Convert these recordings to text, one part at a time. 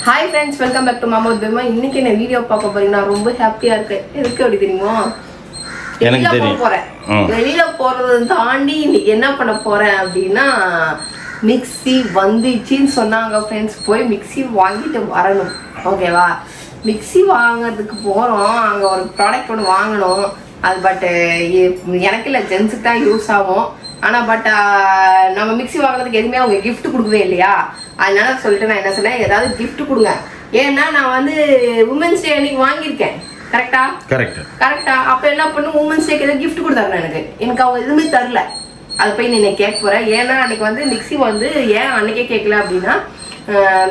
Hi friends, welcome back to மாமா பெருமா. இன்னைக்கு என்ன வீடியோ பார்க்க போறீங்கன்னா ரொம்ப ஹாப்பியா இருக்கு. எதுக்கு அப்படி தெரியுமா? எனக்கு தெரியும். வெளியில போறதை தாண்டி இன்னைக்கு என்ன பண்ண போறேன் அப்படின்னா, மிக்ஸி வந்துச்சுன்னு சொன்னாங்க ஃப்ரெண்ட்ஸ். போய் மிக்ஸி வாங்கிட்டு வரணும். ஓகேவா? மிக்ஸி வாங்கிறதுக்கு போறோம். அங்க ஒரு ப்ராடக்ட் ஒன்று வாங்கணும். அது பட்டு எனக்கு இல்லை, ஜென்ஸுக்கு தான் யூஸ் ஆகும். ஆனால் நம்ம மிக்ஸி வாங்குறதுக்கு எதுவுமே அவங்க கிஃப்ட் கொடுக்கவே இல்லையா? அதனால சொல்லிட்டு நான் என்ன சொன்னேன், ஏதாவது கிஃப்ட் கொடுங்க. ஏன்னா நான் வந்து உமன்ஸ் டே அன்னைக்கு வாங்கியிருக்கேன். கரெக்டா? அப்போ என்ன பண்ணும், உமன்ஸ் டேக்கு ஏதாவது கிஃப்ட் கொடுத்தாங்க. எனக்கு அவங்க எதுவுமே தரல. அதை போய் நீ கேட்க போகிறேன். ஏன்னா அன்னைக்கு வந்து மிக்ஸி வந்து ஏன் அன்னைக்கே கேட்கல அப்படின்னா,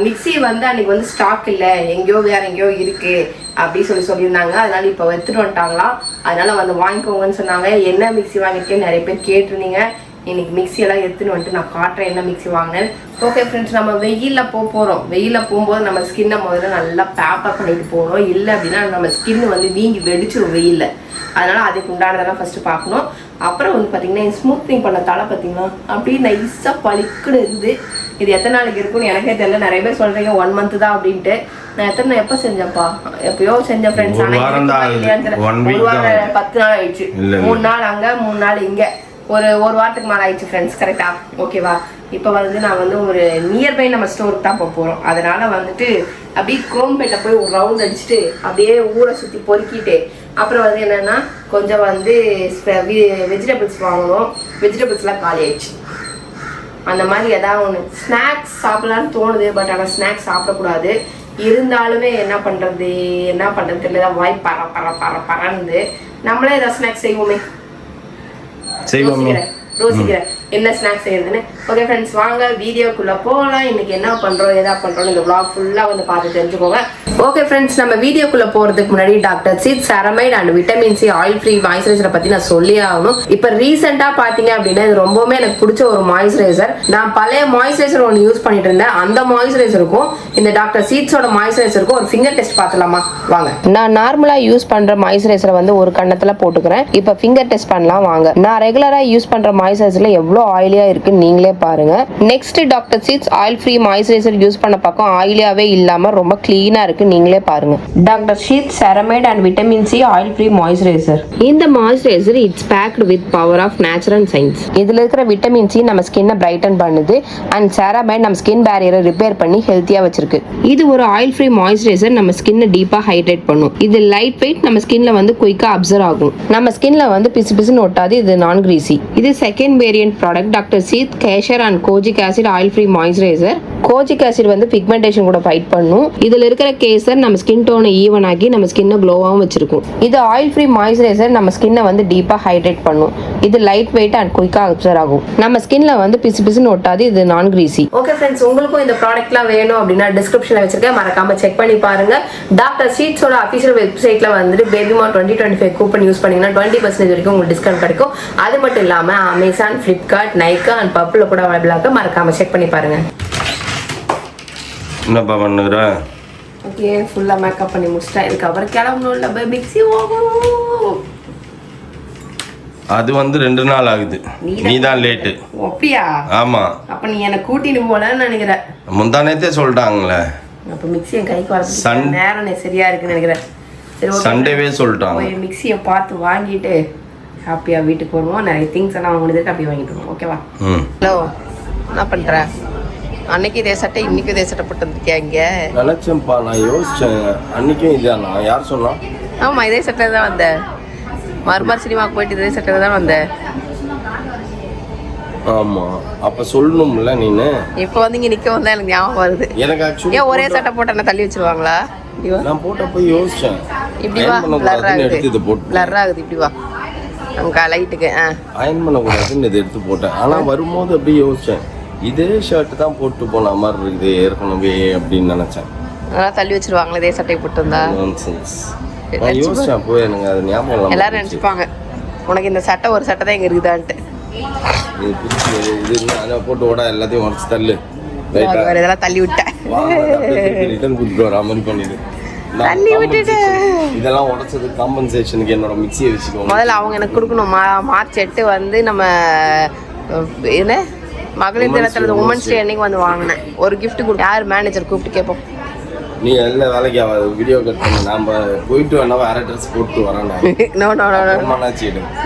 மிக்ஸி வந்து அன்னைக்கு வந்து ஸ்டாக் இல்லை, எங்கேயோ வேற எங்கேயோ இருக்கு அப்படி சொல்லியிருந்தாங்க. அதனால இப்போ எடுத்துட்டு வந்துட்டாங்களாம். அதனால வந்து வாங்கிக்கோங்கன்னு சொன்னாங்க. என்ன மிக்ஸி வாங்கியிருக்கேன்னு நிறைய பேர் கேட்டிருந்தீங்க. இன்னைக்கு மிக்ஸியெல்லாம் எடுத்துன்னு வந்துட்டு நான் காட்டுறேன் என்ன மிக்ஸி வாங்கினேன். ஓகே ஃப்ரெண்ட்ஸ், நம்ம வெயிலில் போகிறோம். வெயிலில் போகும்போது நம்ம ஸ்கின்னை முதல்ல நல்லா பேப்பர் பண்ணிட்டு போகணும். இல்லை அப்படின்னா நம்ம ஸ்கின் வந்து வீங்கி வெடிச்சிடும் வெயிலில். அதனால் அதுக்கு உண்டானதெல்லாம் ஃபஸ்ட்டு பார்க்கணும். அப்புறம் வந்து பார்த்திங்கன்னா ஸ்மூத்னிங் பண்ண தலை பார்த்திங்கன்னா அப்படியே நைஸாக பளிக்குன்னு இருக்குது. இது எத்தனை நாளைக்கு இருக்குன்னு எனக்கே தெரியல. நிறைய பேர் சொல்கிறீங்க 1 month தான் அப்படின்ட்டு. நான் எப்போ செஞ்சேன்ப்பா, எப்பயோ செஞ்சேன் ஃப்ரெண்ட்ஸ். ஆனால் 10 நாள் ஆயிடுச்சு. 3 நாள் அங்கே 3 நாள் இங்கே, ஒரு வாரத்துக்கு மேலே ஆயிடுச்சு ஃப்ரெண்ட்ஸ். கரெக்டா? ஓகேவா? இப்போ வந்து நான் வந்து ஒரு நியர்பை நம்ம ஸ்டோருக்கு தான் போகிறோம். அதனால வந்துட்டு அப்படியே குரோம்பேட்டை போய் ஒரு ரவுண்ட் அடிச்சுட்டு அப்படியே ஊரை சுற்றி பொறுக்கிட்டு அப்புறம் வந்து என்னென்னா கொஞ்சம் வந்து வெஜிடபிள்ஸ் வாங்கணும். வெஜிடபிள்ஸ்லாம் காலி ஆயிடுச்சு. அந்த மாதிரி ஏதாவது ஒன்று ஸ்நாக்ஸ் சாப்பிட்லான்னு தோணுது. பட் ஆனால் ஸ்நாக்ஸ் சாப்பிடக்கூடாது. இருந்தாலுமே என்ன பண்ணுறது தெரியல. வாய் பறந்து நம்மளே ஏதாவது ஸ்நாக்ஸ் செய்வோமே. யோசிக்கிறேன் என்ன ஸ்நாக்ஸ் செய்யறதுன்னு. ஓகே ஃப்ரெண்ட்ஸ், வாங்க வீடியோக்குள்ள போகலாம். இன்னைக்கு என்ன பண்றோம் எதா பண்றோம் இந்த vlog ஃபுல்லா வந்து பார்த்து தெரிஞ்சுக்கோங்க. ஓகே ஃப்ரெண்ட்ஸ், நம்ம வீடியோக்குள்ள போறதுக்கு முன்னாடி doctor Sheth ceramide and vitamin C oil free மாய்ஸ்சரைசரை பத்தி நான் சொல்லி ஆகணும். இப்ப ரீசெண்டா பாத்தீங்க அப்படின்னா இது ரொம்பவுமே எனக்கு பிடிச்ச ஒரு மாய்ஸ்சரைசர். நான் பழைய மாய்ஸ்சரைசர் ஒன்று யூஸ் பண்ணிட்டு இருந்தேன். அந்த மாய்ஸ்சரைசருக்கும் இந்த டாக்டர் சீட்ஸோட மாய்ஸ்சரைசருக்கும் ஒரு ஃபிங்கர் டெஸ்ட் பார்த்துலாமா? வாங்க. நான் நார்மலா யூஸ் பண்ற மாய்ஸ்சரைசரை வந்து ஒரு கண்ணத்துல போட்டுக்கிறேன். இப்ப ஃபிங்கர் டெஸ்ட் பண்ணலாம் வாங்க. நான் ரெகுலரா யூஸ் பண்ற மாய்ஸ்சரைசர்ல எவ்வளவு ஆயிலியா இருக்குன்னு நீங்களே பாருங்க. Next doctor Sheth's oil free moisturiser use பண்ண பக்கம் ஆயிலியாவே இல்லாம ரொம்ப கிளீனா இருக்கு. நீங்களே பாருங்க. Doctor Sheth's ceramide and vitamin C oil free moisturiser. இந்த moisturiser it's packed with power of nature and science. இதுல இருக்கிற விட்டமின் சி நம்ம ஸ்கின்னை பிரைட்டன் பண்ணுது அண்ட் செரமைட் நம்ம ஸ்கின் பேரியரை ரிப்பேர் பண்ணி ஹெல்த்தியா வச்சிருக்கு. இது ஒரு ஆயில் ஃப்ரீ மாய்ஸ்சரைசர். நம்ம ஸ்கின்னை டீப்பா ஹைட்ரேட் பண்ணும். இது லைட் வெயிட், நம்ம ஸ்கின்ல வந்து குயிக்கா அப்சர்வ் ஆகும். நம்ம ஸ்கின்ல வந்து பிசுன்னு ஒட்டாது. இது நான் கிரீசி. இது second variant product doctor Sheth Kesar and kojic acid oil free moisturiser. Kojic acid வந்து பிக்மெண்டேஷன் கூட ஃபைட் பண்ணும். இதுல இருக்கிற கேசர் நம்ம ஸ்கின் டோனை ஈவன் ஆகி நம்ம ஸ்கின்னை க்ளோவாகவும் வச்சிருக்கும். இது ஆயில் ஃப்ரீ மாய்ஸ்சரைசர் நம்ம ஸ்கின்னை வந்து டீப்பா ஹைட்ரேட் பண்ணும். இது லைட் வெயிட் அண்ட் குயிக்கா அப்சர்வ் ஆகும். நம்ம ஸ்கின்ல வந்து பிசுன்னு ஒட்டாது. இது நான் கிரீசி. ஓகே ஃப்ரெண்ட்ஸ், உங்களுக்கும் இந்த ப்ராடக்ட்லாம் வேணும் அப்படின்னா டிஸ்கிரிப்ஷன்ல வச்சிருக்கேன், மறக்காம செக் பண்ணி பாருங்க. டாக்டர் சீட்ஸோட அஃபிஷியல் வெப்சைட்ல வந்துட்டு பேபிமா 2025 கூப்பன் யூஸ் பண்ணீங்கன்னா 20% வரைக்கும் உங்களுக்கு டிஸ்கவுண்ட் கிடைக்கும். அது மட்டும் இல்லாம அமேசான், பிளிப்கார்ட், நைக்கா அண்ட் பப்ல கூட அவைலபிளா இருக்கு. மறக்காம செக் பண்ணி பாருங்க. என்னப்பா பண்ணுற? ஓகே, ஃபுல்லா மேக்கப் பண்ணி முடிச்சிட்டேன். இதுக்கப்புறம் கிளம்பணும். இல்லை மிக்ஸி வாங்கணும். அது வந்து 2 நாள் ஆகுது. நீ தான் லேட்டு. அப்படியா? ஆமா. அப்ப நீ என்ன கூட்டிட்டு போலன்னு நினைக்கிறேன். முந்தானேத்தே சொல்லிட்டாங்களே. அப்ப மிக்ஸி என் கைக்கு வரது நேரம் சரியா இருக்குன்னு நினைக்கிறேன். சரி, சண்டேவே சொல்லிட்டாங்க. மிக்ஸியை பார்த்து வாங்கிட்டு ஹாப்பியா வீட்டுக்கு வருவோம். நிறைய திங்ஸ் எல்லாம் வாங்கிட்டு அப்படி வாங்கிட்டு வருவோம். ஓகேவா? ஹலோ, என்ன பண்ற? அன்னைக்கு இதே சட்டை இன்னைக்கு இதே சட்டை போட்டு வந்திருக்கியா? இங்க நினைச்சேன்ப்பா, நான் யோசிச்சேன். அன்னைக்கும் இதானா? யார் சொன்னா? ஆமா, இதே சட்டை தான் வந்தேன். மறுபார் சினிமாவுக்கு போயிட்டு இதே சட்டை தான் வந்தேன். ஆமா, அப்ப சொல்லணும்ல நீனு. இப்ப வந்து இங்க நிக்க வந்தா எனக்கு ஞாபகம் வருது. எனக்கு ஆக்சுவலி ஏன் ஒரே சட்டை போட்டு என்ன தள்ளி வச்சிருவாங்களா? நான் போட்டப்ப யோசிச்சேன். இப்படி வா, பிளர் ஆகுது. இப்படி வா, நமக்கு லைட்டுக்கு அயன் பண்ணக்கூடாதுன்னு இதை எடுத்து போட்டேன். ஆனா வரும்போது அப்படியே யோசிச்சேன், இதே ஷர்ட் தான் போட்டு போன மாதிரி இருக்குது ஏற்கனவே அப்படின்னு நினைச்சேன். அதெல்லாம் தள்ளி வச்சிருவாங்களா இதே சட்டை போட்டு வந்தா? நான் யோசிச்சேன் போய், எனக்கு அது ஞாபகம் இல்லை. எல்லாரும் நினைச்சுப்பாங்க உனக்கு இந்த சட்டை ஒரு சட்டை தான் இங்க இருக்குதான்ட்டு. இது போட்டு ஓட எல்லாத்தையும் உடச்சு தள்ளு. இதெல்லாம் தள்ளி விட்டேன். ரிட்டர்ன் கொடுத்துட்டு வரா மாதிரி பண்ணிடு. தள்ளி விட்டுட்டு இதெல்லாம் உடைச்சது காம்பன்சேஷனுக்கு என்னோட மிக்ஸியை வச்சுக்கோங்க. முதல்ல அவங்க எனக்கு கொடுக்கணும். மார்ச் 8 வந்து நம்ம என்ன மகளிர் தினத்துல உமன்ஸ் டே அன்னைக்கு வந்து வாங்கினேன். ஒரு கிஃப்ட் யார் மேனேஜர் கூப்பிட்டு கேட்போம். நீ எல்லாம் வேலைக்கு ஆகாது வீடியோ கட் பண்ண நாம போயிட்டு வேணா வேற ட்ரெஸ் போட்டு வரேன் no no no no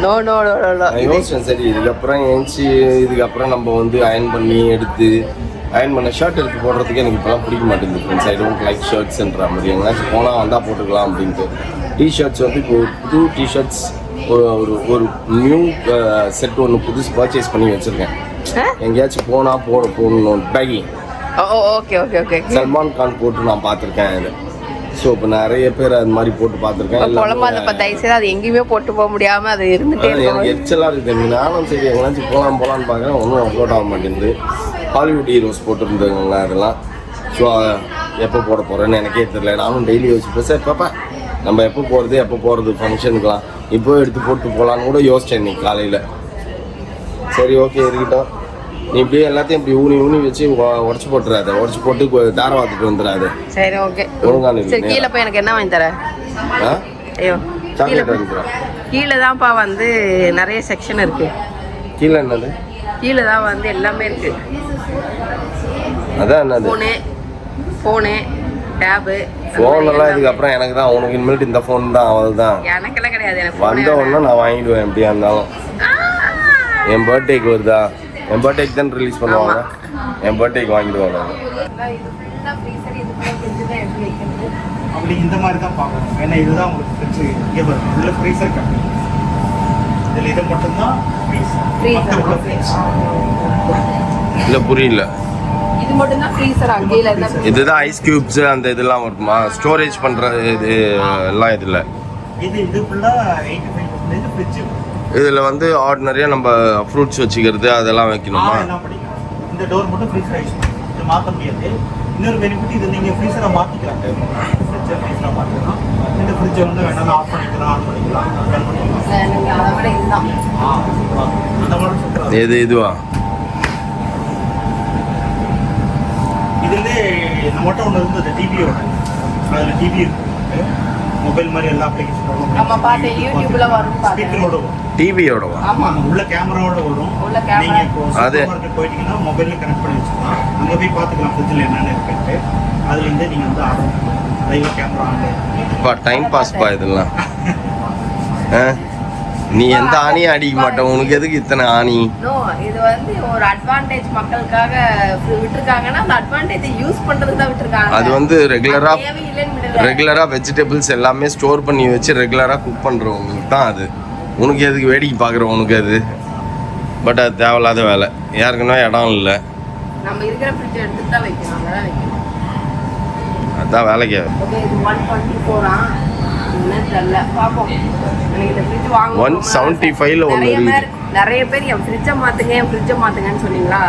no no no no யோசிச்சேன் சரி இதுக்கப்புறம் ஏஞ்சி இதுக்கப்புறம் நம்ம வந்து அயன் பண்ணி எடுத்து அயன் பண்ண ஷர்ட் எடுத்து போடுறதுக்கு எனக்கு இப்போலாம் பிடிக்க மாட்டேங்குது ஃப்ரெண்ட்ஸ் ஐ டோன்ட் லைக் ஷர்ட்ஸ்ன்ற மாதிரி எங்கேயாச்சும் போனால் வந்தால் போட்டுக்கலாம் அப்படின்ட்டு டிஷர்ட்ஸ் வந்து இப்போ புது டிஷர்ட்ஸ் ஒரு நியூ செட் ஒன்று புதுசு பர்ச்சேஸ் பண்ணி வச்சுருக்கேன் எங்கேயாச்சும் போனால் போடணும் baggy okay okay okay Salman Khan போட்டு நான் பார்த்துருக்கேன் அது ஸோ இப்போ நிறைய பேர் அது மாதிரி போட்டு பார்த்துருக்கேன் குழம்பாத இப்போ தயவுசெய்து அது எங்கேயுமே போட்டு போக முடியாமல் அது இருந்துட்டே எனக்கு எரிச்சலாக இருக்குது நானும் சரி எங்கேனாச்சும் போகலான்னு பார்க்குறேன் ஒன்றும் அப்லோட் ஆக மாட்டேங்குது ஹாலிவுட் ஹீரோஸ் போட்டுருந்தாங்க அதெல்லாம் ஸோ எப்போ போட போகிறேன்னு எனக்கே தெரியல நானும் டெய்லி யோசிப்பேன் சார் பாப்பா நம்ம எப்போ போகிறது ஃபங்க்ஷனுக்குலாம் இப்போ எடுத்து போட்டு போகலான்னு கூட யோசித்தேன் இன்னைக்கு காலையில் சரி ஓகே இருக்கட்டும் நீ இப்படியே எல்லாத்தையும் இப்படி ஊனி வச்சு உடச்சு போட்டுறாத உடச்சு போட்டு தார வாத்துட்டு வந்துடாது சரி ஓகே ஒழுங்கான சரி கீழே போய் எனக்கு என்ன வாங்கி தர ஐயோ சாக்லேட் வாங்கிக்கிறேன் கீழே தான்ப்பா வந்து நிறைய செக்ஷன் இருக்கு கீழே என்னது கீழே தான் வந்து எல்லாமே இருக்கு அதான் என்னது ஃபோனு டேபு ஃபோனெல்லாம் இதுக்கப்புறம் எனக்கு தான் உனக்கு இனிமேல்ட்டு இந்த ஃபோன் தான் அவள் தான் எனக்கெல்லாம் கிடையாது எனக்கு வந்த உடனே நான் வாங்கிடுவேன் எப்படியா இருந்தாலும் என் பர்த்டேக்கு வருதா என் பர்த்டேக்கு தான் ரிலீஸ் பண்ணுவாங்க என் பர்த்டேக்கு வாங்கிடுவாங்க அப்படி இந்த மாதிரி தான் பார்க்கணும் ஏன்னா இதுதான் உங்களுக்கு ஃப்ரிட்ஜ் இங்கே வரும் இதில் ஃப்ரீசர் கம்மி இதில் இது மட்டும்தான் இல்லை புரியல இது மட்டும் தான் ஃப்ரீசர் கீழ இதுதான் ஐஸ் கியூப்ஸ் அந்த இதெல்லாம் வருமா ஸ்டோரேஜ் பண்ற இது எல்லாம் இதுல இது ஃபுல்லா 85% ஃப்ரிட்ஜ் இதுல வந்து ஆர்டினரியா நம்ம ஃப்ரூட்ஸ் வச்சுக்கிறது அதெல்லாம் வைக்கணுமா எல்லாம் படிக்கும் இந்த டோர் மட்டும் ஃப்ரீசர் யூஸ் பண்ணும் இது மாற்ற முடியாது இன்னொரு பெனிஃபிட் இது நீங்க ஃப்ரீசரை மாத்திக்கலாம் ஃப்ரிட்ஜை ஃப்ரீசரை மாத்திக்கலாம் இந்த ஃப்ரிட்ஜை வந்து வேணாலும் ஆஃப் பண்ணிக்கலாம் ஆன் பண்ணிக்கலாம் ரன் பண்ணிக்கலாம் அதை விட இதுதான் அந்த மாதிரி சொல்றாங்க இதுவா இதுலேயே நம்மகிட்ட ஒன்று இருந்தது டிவியோட அதில் டிவி இருக்கு மொபைல் மாதிரி எல்லா அப்ளிகேஷனோட நம்ம பார்த்து யூடியூப்ல வரும் ஸ்பீக்கரோட வரும் டிவியோடவா ஆமா உள்ள கேமராவோட வரும் உள்ள camera. நீங்க இப்போ அது- சூப்பர் மார்க்கெட் போயிட்டீங்கன்னா மொபைல்ல கனெக்ட் பண்ணி வச்சுக்கலாம் அங்க போய் பார்த்துக்கலாம் ஃப்ரிட்ஜில் என்னென்ன இருக்குன்ட்டு அதுல இருந்து நீங்க வந்து ஆர்டர் பண்ணலாம் லைவா கேமரா ஆன் டைம் பாஸ் பா இதெல்லாம் நீ எந்த ஆணியும் அடிக்க மாட்டேன் உனக்கு எதுக்கு இத்தனை ஆணி நோ இது வந்து ஒரு அட்வான்டேஜ் மக்களுக்காக விட்டுருக்காங்கன்னா அந்த அட்வான்டேஜை யூஸ் பண்றதுக்கு தான் விட்டுருக்காங்க அது வந்து ரெகுலரா தேவையில்லைன்னு விடல. ரெகுலரா வெஜிடபிள்ஸ் எல்லாமே ஸ்டோர் பண்ணி வச்சு ரெகுலரா குக் பண்றவங்களுக்கு தான் அது உனக்கு எதுக்கு வேடிக்கை பார்க்குறவனுக்கு அது பட் அது தேவையில்லாத வேலை யாருக்குன்னா இடம் இல்லை நம்ம இருக்கிற ஃப்ரிட்ஜ் எடுத்து தான் வைக்கணும் அதான் வைக்கணும் அதுதான் வேலைக்கு ஓகே இது 124 என்ன தெரியல பாப்போம் எனக்கு இந்த ஃப்ரிட்ஜ் வாங்க 175 ல ஒண்ணு இருக்குது. நிறைய பேர் என் ஃப்ரிட்ஜை மாத்துங்கன்னு சொன்னீங்களா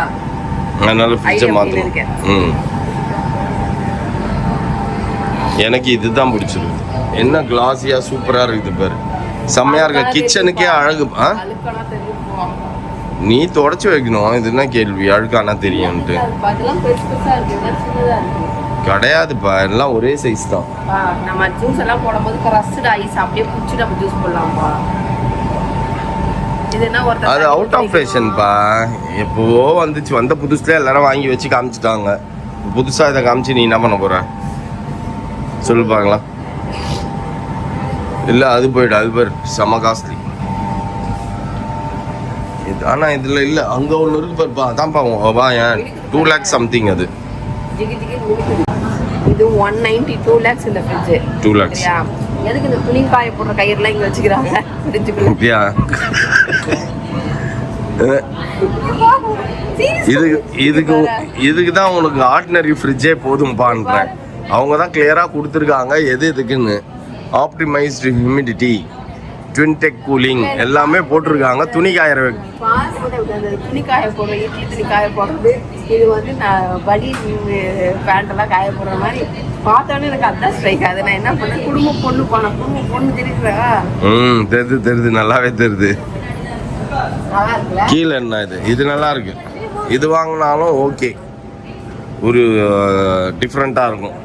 அதனால ஃப்ரிட்ஜை idea மாற்றணும் இருக்கேன். எனக்கு இதுதான் பிடிச்சிருக்கு என்ன கிளாஸியா சூப்பரா இருக்குது பாரு செம்மையா இருக்க கிச்சனுக்கே அழகு அழுக்கானா தெரியும் நீ தொடச்சு வைக்கணும் இது என்ன கேள்வி அழுக்கானா தெரியும்ட்டு அதெல்லாம் பெருசு பெருசா இருக்கு இதெல்லாம் சின்னதா இருக்கு கிடையாதுப்பா எல்லாம் ஒரே சைஸ் தான் நம்ம ஜூஸ் எல்லாம் போடும்போது ரஸ்ட் ஐஸ் அப்படியே குடிச்சு நம்ம ஜூஸ் போடலாம்ப்பா இது என்ன ஒருத்தர் அது அவுட் ஆஃப் ஃபேஷன்ப்பா எப்போவோ வந்துச்சு வந்த புதுசுல எல்லாரும் வாங்கி வச்சு காமிச்சிட்டாங்க புதுசா இதை காமிச்சு நீ என்ன பண்ண போற சொல்லு பார்க்கலாம் இல்ல அது போயிடு அது பேர் செம காஸ்ட்லி இது ஆனா இதுல இல்ல அங்க ஒண்ணு இருக்கு பாருப்பா அதான்ப்பா வா ஏன் 2 lakhs சம்திங் அது ஜிகி ஜிகி மினுக்குது. இது 192 lakhs இந்த ஃப்ரிட்ஜ் 2 lakhs சரியா எதுக்கு இந்த துணி காய போடுற கயிறுலாம் இங்க வச்சுக்கிறாங்க ஃப்ரிட்ஜுக்குள்ள அப்படியா இதுக்கு தான் உனக்கு ஆர்டினரி ஃப்ரிட்ஜே போதும்பான்றேன் அவங்க தான் கிளியரா கொடுத்துருக்காங்க எது எதுக்குன்னு ஆப்டிமைஸ்டு ஹியூமிடிட்டி ட்வின்டெக் கூலிங் எல்லாமே போட்டிருக்காங்க துணி காயற துணி காய போடுற இட்லி துணி காய போடுறது இது வந்து நான் படி பேண்ட் எல்லாம் காய போடுற மாதிரி பார்த்தோன்னே எனக்கு அதான் ஸ்ட்ரைக் ஆகுது நான் என்ன பண்ணேன் குடும்ப பொண்ணு தெரியுறா தெரியுது நல்லாவே தெரியுது நல்லா இருக்குல்ல கீழே என்ன இது நல்லா இருக்கு இது வாங்கினாலும் ஓகே ஒரு டிஃப்ரெண்ட்டாக இருக்கும்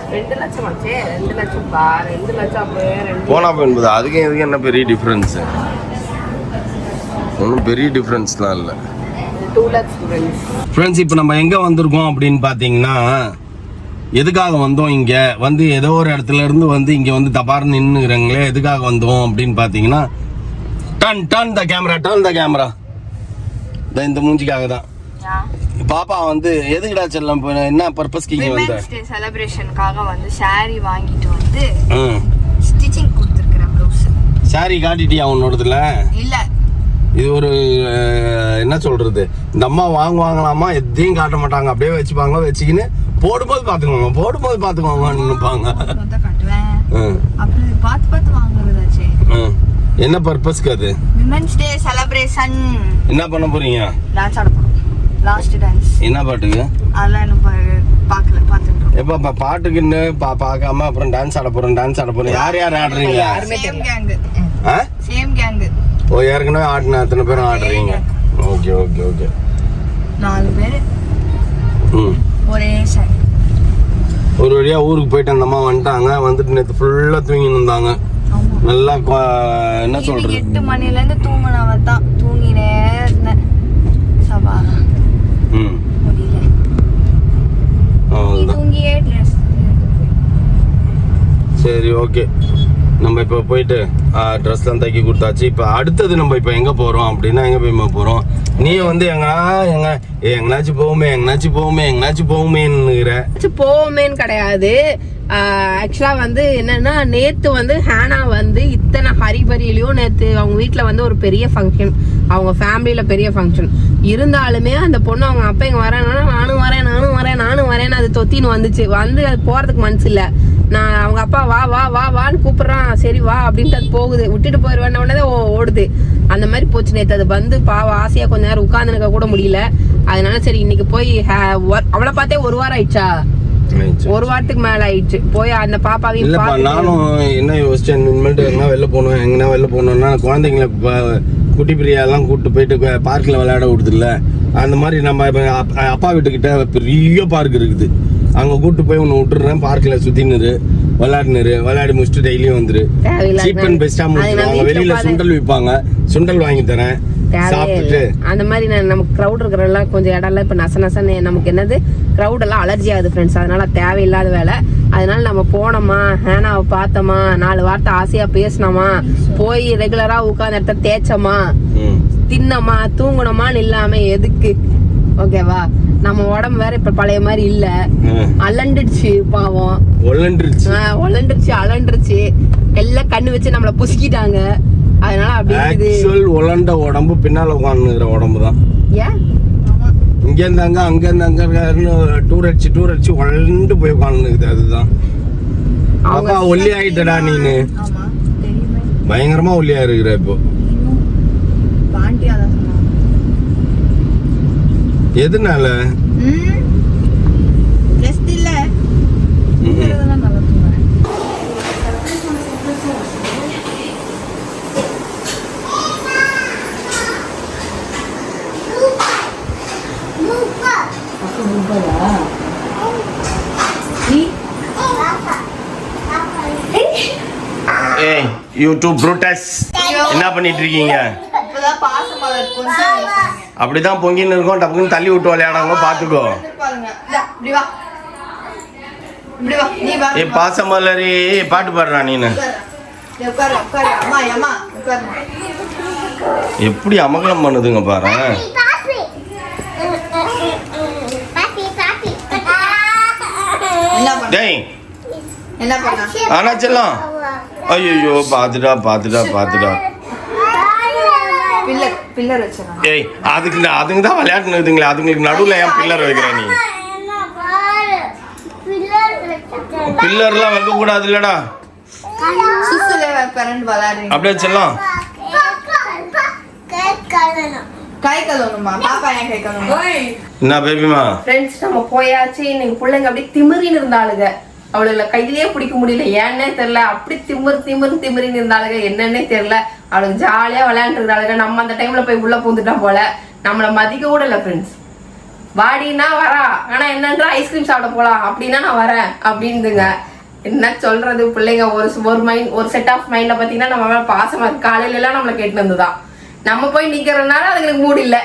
2 லட்சம் ஆச்சே 2 லட்சம்ப்பா 2 லட்சம் அப்படியே 2 போனா என்பது அதுக்கு இதுக்கு என்ன பெரிய டிஃப்ரென்ஸு ஒன்றும் பெரிய டிஃப்ரென்ஸ்லாம் இல்லை 2 lakhs ஃப்ரெண்ட்ஸ் ஃப்ரெண்ட்ஸ் இப்போ நம்ம எங்கே வந்திருக்கோம் அப்படின்னு பார்த்தீங்கன்னா எதுக்காக வந்தோம் இங்க வந்து ஏதோ ஒரு இடத்துல இருந்து வந்து இங்க வந்து தபார் நின்னுங்கிறாங்களே எதுக்காக வந்தோம் அப்படின்னு பாத்தீங்கன்னா டர்ன் த கேமரா இந்த மூஞ்சிக்காக தான். பாப்பா வந்து எதுக்குடா செல்லம் என்ன பர்பஸ்க்கு இங்க வந்த? விமென்ஸ் டே செலிப்ரேஷனுக்காக வந்து saree வாங்கிட்டு வந்து ஸ்டிச்சிங் கொடுத்துருக்கேன் ப்ளவுஸ். saree காட்டிட்டியா உன்னோடதுல? இல்ல இது ஒரு என்ன சொல்றது, இந்த அம்மா வாங்குவாங்களாமா, எதையும் காட்ட மாட்டாங்க, அப்படியே வச்சுப்பாங்க, வச்சுக்கின்னு போடும்போது பாத்துக்கோங்கன்னு நினைப்பாங்க. காட்டுவேன் அப்புறம் பார்த்து வாங்குறதாச்சே. என்ன பர்பஸ்க்கு அது? Women's day celebration. என்ன பண்ண போறீங்க? டான்ஸ் ஆட போறோம். Last dance. என்ன பாட்டுக்கு? அதெல்லாம் இன்னும் பார்த்துட்டு எப்ப பாட்டுக்குன்னு பார்க்காம அப்புறம் டான்ஸ் ஆட போறோம். யார் ஆடுறீங்க? Same gang. ஓ, ஏற்கனவே ஆடின அத்தனை பேரும் ஆடுறீங்க. ஓகே 4 பேர் ஒரே சாரி. ஒரு வழியா ஊருக்கு போயிட்டு அந்த அம்மா வந்துட்டு நேற்று ஃபுல்லா தூங்கின்னு இருந்தாங்க. நல்லா என்ன சொல்றது, 8 மணில இருந்து தூங்கினவ தான். தூங்கினே இருந்தேன். சபா முடியல. தூங்கியே சரி, ஓகே. நம்ம இப்போ போயிட்டு ட்ரெஸ்லாம் தைக்கி கொடுத்தாச்சு. இப்போ அடுத்தது நம்ம இப்போ எங்கே போகிறோம் அப்படின்னா, எங்கே போய் போகிறோம்? நீ வந்து எங்கனாச்சும் போவோமேன்னு கிடையாது. ஆக்சுவலாக வந்து என்னன்னா, நேற்று வந்து ஹேனா வந்து இத்தனை ஹரிபரியிலையும் நேற்று அவங்க வீட்டில் வந்து ஒரு பெரிய ஃபங்க்ஷன், அவங்க ஃபேமிலியில் பெரிய ஃபங்க்ஷன் இருந்தாலுமே அந்த பொண்ணு அவங்க அப்பா இங்கே வரேன்னா நானும் வரேன்னு அது தொத்தின்னு வந்துச்சு. வந்து அது போகிறதுக்கு மனசு இல்லை. நான் அவங்க அப்பா வான்னு கூப்பிட்றான். சரி வா அப்படின்ட்டு அது போகுது. விட்டுட்டு போயிடுவேன் உடனே ஓடுது. அந்த மாதிரி போச்சு நேற்று. அது வந்து பாவம் ஆசையாக கொஞ்ச நேரம் உட்காந்துனுக்க கூட முடியல. அதனால சரி இன்னைக்கு போய் அவளை பார்த்தே 1 வாரம் ஆயிடுச்சா, 1 வாரத்துக்கு மேல ஆயிடுச்சு போய் அந்த பாப்பாவையும். நானும் என்ன யோசிச்சேன், இனிமேட்டு எங்கன்னா வெளில போகணும்னா குழந்தைங்களை குட்டி பிரியாலாம் கூப்பிட்டு போயிட்டு பார்க்கில் விளையாட விடுதுல்ல, அந்த மாதிரி நம்ம அப்பா வீட்டுக்கிட்ட பெரிய பார்க் இருக்குது, அங்கே கூப்பிட்டு போய் ஒன்று விட்டுறேன். பார்க்கில் சுற்றினுரு, விளையாடி முடிச்சுட்டு டெய்லியும் வந்துரு. சீப் அண்ட் பெஸ்டா முடிச்சிருவாங்க. வெளியில சுண்டல் விற்பாங்க, சுண்டல் வாங்கி தரேன் சாப்பிட்டுட்டு. அந்த மாதிரி நமக்கு க்ரௌட் இருக்கிறதெல்லாம் கொஞ்சம் இடம்லாம் இப்போ நசன்னு நமக்கு என்னது க்ரௌட் எல்லாம் அலர்ஜி ஆகுது ஃப்ரெண்ட்ஸ். அதனால தேவையில்லாத வேலை. அதனால நம்ம போனோமா, ஹேனாவை பார்த்தோமா, 4 வார்த்தை ஆசையா பேசினோமா, போய் ரெகுலரா உட்கார்ந்த இடத்த தேய்ச்சோமா, தின்னமா, தூங்கணுமான்னு இல்லாம எதுக்கு? ஓகேவா? நம்ம உடம்பு வேற இப்ப பழைய மாதிரி இல்ல, அலண்டுடுச்சு பாவம். அலண்டுருச்சு எல்லாம் கண்ணு வச்சு நம்மள புசிக்கிட்டாங்க. அதனால அப்படி உலண்ட உடம்பு பின்னால உட்காந்துக்கிற உடம்பு தான். ஏன் இங்க இருந்தாங்க அங்க இருந்தாங்க டூர் அடிச்சு உழண்டு போய் உட்காந்துக்குது. அதுதான் அப்பா ஒல்லி ஆயிட்டடா நீனு, பயங்கரமா ஒல்லியா இருக்கிற இப்போ. எதுனால? யூடியூப் ப்ரூட்டஸ் என்ன பண்ணிட்டு இருக்கீங்க? அப்படிதான் பொங்கின்னு இருக்கும். டப்புன்னு தள்ளி விட்டு விளையாடாங்க, பாத்துக்கோ. பாசமலரி பாட்டு பாடுறா நீனு. எப்படி அமகலம் பண்ணுதுங்க பாரு. டேய் ஆனா செல்லம், ஐயோ பாத்துடா. ஏய் அதுங்க தான் விளையாட்டுங்களே, அதுங்களுக்கு நடுவுல ஏன் பில்லர் வைக்கிற நீ? பில்லர்லாம் வைக்க கூடாது இல்லடா. அப்படியே செல்லம். என்ன பேபிமா? ஃப்ரெண்ட்ஸ் நம்ம போயாச்சு. இன்னைக்கு பிள்ளைங்க அப்படியே திமிரின்னு இருந்தாளுங்க. அவளுகளை கையிலேயே பிடிக்க முடியல, ஏன்னே தெரியல. அப்படி திமிரின்னு இருந்தாளுங்க, என்னன்னே தெரியல. அவளுக்கு ஜாலியா விளையாண்டுருந்தாளுங்க. நம்ம அந்த டைம்ல போய் உள்ள பூந்துட்டோம் போல. நம்மள மதிக்க கூட இல்லை ஃப்ரெண்ட்ஸ். வாடினா வரா, ஆனா என்னன்ற ஐஸ்கிரீம் சாப்பிட போலாம் அப்படின்னா நான் வரேன் அப்படின்னுங்க. என்ன சொல்றது, பிள்ளைங்க ஒரு செட் ஆஃப் மைண்ட்ல பாத்தீங்கன்னா நம்ம மேல பாசமா இருக்கு. காலையில எல்லாம் நம்மள கேட்டு வந்துதான். நம்ம போய் நிக்கிறதுனால அதுங்களுக்கு மூடு இல்லை.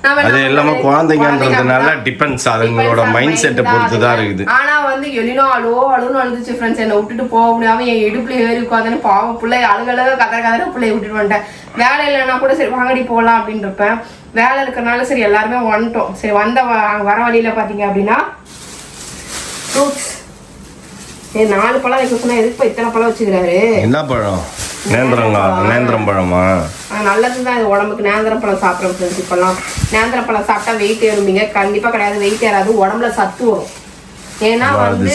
நம்ம அது எல்லாமே குழந்தைங்கன்றதுனால டிபெண்ட்ஸ் அதுங்களோட மைண்ட் செட்டை பொறுத்து தான் இருக்குது. ஆனா வந்து எலினோ அழுன்னு அழுதுச்சு ஃப்ரெண்ட்ஸ். என்னை விட்டுட்டு போக முடியாம என் இடுப்புல ஏறி உட்காந்துன்னு பாவம் பிள்ளை அழுகழுக கதற பிள்ளைய விட்டுட்டு வந்துட்டேன். வேலை இல்லைன்னா கூட சரி வாங்கடி போகலாம் அப்படின்னு இருப்பேன். வேலை இருக்கிறனால சரி எல்லாருமே வந்துட்டோம். சரி வர வழியில பாத்தீங்க அப்படின்னா ஃப்ரூட்ஸ் 4 பழம் வைக்க சொன்னா எதுக்கு இத்தனை பழம் வச்சுக்கிறாரு? என்ன பழம்? நேந்திரம் பழமா? நல்லதுதான் இது உடம்புக்கு. நேந்திரம் பழம் சாப்பிட்றோம் ஃப்ரெண்ட்ஸ். இப்பெல்லாம் நேந்திரம் பழம் சாப்பிட்டா வெயிட் ஏறுவீங்க? கண்டிப்பா கிடையாது, வெயிட் ஏறாது, உடம்புல சத்து வரும். ஏன்னா வந்து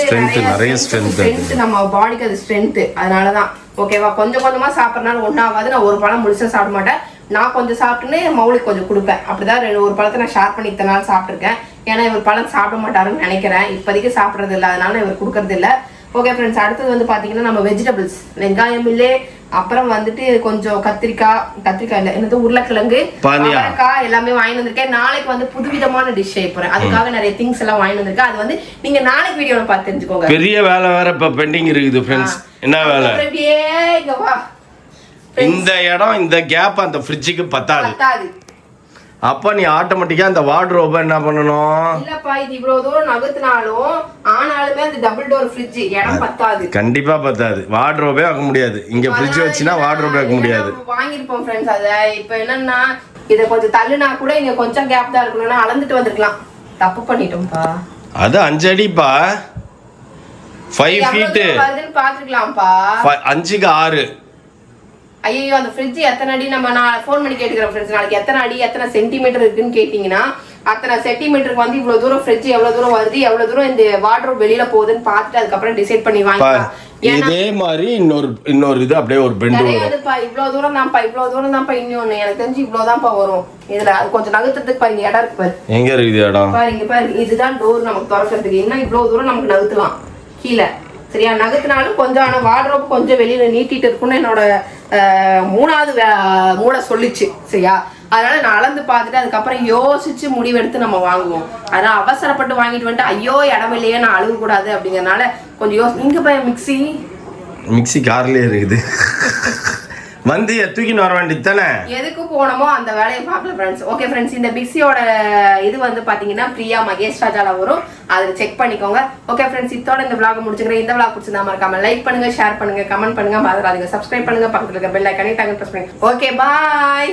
நிறைய ஸ்ட்ரென்த், நம்ம பாடிக்கு அது ஸ்ட்ரென்த். அதனாலதான் ஓகேவா. கொஞ்சம் கொஞ்சமா சாப்பிட்றதுனால ஒன்றாகாது. நான் ஒரு பழம் முழுசா சாப்பிட மாட்டேன். நான் கொஞ்சம் சாப்பிட்டுன்னு மௌலிக்கு கொஞ்சம் கொடுப்பேன். அப்படிதான் ஒரு பழத்தை நான் ஷேர் பண்ணி இத்தனை நாள் சாப்பிட்ருக்கேன். ஏன்னா இவர் பழம் சாப்பிட மாட்டாருன்னு நினைக்கிறேன். இப்போதைக்கு சாப்பிட்றது இல்லை, அதனால இவர் கொடுக்கறது இல்லை. ஓகே ஃப்ரெண்ட்ஸ், அடுத்தது வந்து பார்த்தீங்கன்னா நம்ம வெஜிடபிள்ஸ், வெங்காயம் இல்லே, அப்புறம் வந்துட்டு கொஞ்சம் கத்திரிக்காய் இல்லை என்னது உருளைக்கிழங்கு, அவரைக்காய் எல்லாமே வாங்கி வந்திருக்கேன். நாளைக்கு வந்து புதுவிதமான டிஷ் செய்ய போறேன். அதுக்காக நிறைய திங்ஸ் எல்லாம் வாங்கி வந்திருக்கேன். அது வந்து நீங்க நாளைக்கு வீடியோல பார்த்து தெரிஞ்சுக்கோங்க. பெரிய வேலை வேற இப்ப பெண்டிங் இருக்குது ஃப்ரெண்ட்ஸ். என்ன வேலை? இந்த இடம் இந்த கேப் அந்த ஃப்ரிட்ஜுக்கு பத்தாது. அப்ப நீ ஆட்டோமேட்டிக்கா அந்த வார்ட்ரோப என்ன பண்ணணும்? இல்லப்பா இது இவ்வளவு தூரம் நகர்த்தினாலும் ஆனாலுமே அது டபுள் டோர் ஃப்ரிட்ஜ் இடம் பத்தாது. கண்டிப்பா பத்தாது. வார்ட்ரோபே வைக்க முடியாது. இங்க ஃப்ரிட்ஜ் வச்சினா வார்ட்ரோபே வைக்க முடியாது. வாங்கிருப்போம் ஃப்ரெண்ட்ஸ். அத இப்போ என்னன்னா இத கொஞ்சம் தள்ளுனா கூட இங்க கொஞ்சம் கேப் தான் இருக்கணும்னா அளந்துட்டு வந்திருக்கலாம். தப்பு பண்ணிட்டோம்ப்பா. அது 5 அடிப்பா. 5 ஃபீட் வருதுன்னு பாத்துக்கலாம்ப்பா. 5க்கு 6. ஐயோ அந்த ஃப்ரிட்ஜ் எத்தனை அடி நான் ஃபோன் பண்ணி கேட்டுக்கிறேன் ஃப்ரெண்ட்ஸ். நாளைக்கு எத்தனை அடி எத்தனை சென்டிமீட்டர் இருக்குன்னு கேட்டிங்கன்னா அத்தனை சென்டிமீட்டருக்கு வந்து இவ்வளவு தூரம் ஃப்ரிட்ஜ் எவ்வளவு தூரம் வருது, எவ்வளவு தூரம் இந்த வார்ட்ரோப் வெளியில போகுதுன்னு பார்த்துட்டு அதுக்கப்புறம் டிசைட் பண்ணி வாங்கிக்கலாம். இதே மாதிரி இன்னொரு இது அப்படியே ஒரு பெண்ட் வரும். இவ்வளவு தூரம் தான்ப்பா இன்னொன்னு எனக்கு தெரிஞ்சு இவ்வளவுதான்ப்பா வரும். இதுல அது கொஞ்சம் நகர்த்துறதுக்கு பாருங்க இடம் இருக்கு பாரு. எங்க இருக்குது இடம்? பாருங்க பாருங்க, இதுதான் டோர் நமக்கு திறக்கிறதுக்கு. இன்னும் இவ்வளவு தூரம் நமக்கு நகர்த்தலாம் கீழே. சரியா, நகர்த்தினாலும் கொஞ்சம் ஆனா வார்ட்ரோப் கொஞ்சம் வெளியில நீட்டிட்டு இருக்குன்னு என்னோட 3வது மூளை சொல்லிச்சு. சரியா, அதனால நான் அளந்து பார்த்துட்டு அதுக்கப்புறம் யோசிச்சு முடிவெடுத்து நம்ம வாங்குவோம். அதனால அவசரப்பட்டு வாங்கிட்டு வந்துட்டு ஐயோ இடம் இல்லையே நான் அழுக கூடாது அப்படிங்கறதுனால கொஞ்சம் இங்க போய் மிக்ஸி கார்லயே இருக்குது. வந்து தூக்கின்னு வர வேண்டியது தானே. எதுக்கு போனோமோ அந்த வேலையை பார்க்கல ஃப்ரெண்ட்ஸ். ஓகே ஃப்ரெண்ட்ஸ், இந்த மிக்ஸியோட இது வந்து பாத்தீங்கன்னா பிரியா மகேஷ் ராஜால வரும், அதை செக் பண்ணிக்கோங்க. ஓகே ஃப்ரெண்ட்ஸ், இதோட இந்த vlog முடிச்சுக்கிறேன். இந்த vlog பிடிச்சிருந்தா மறக்காம லைக் பண்ணுங்க, ஷேர் பண்ணுங்க, கமெண்ட் பண்ணுங்க, மறந்துடாதீங்க சப்ஸ்கிரைப் பண்ணுங்க, பக்கத்துல இருக்க பெல் ஐகானை டக்கு பிரஸ் பண்ணுங்க. Okay bye.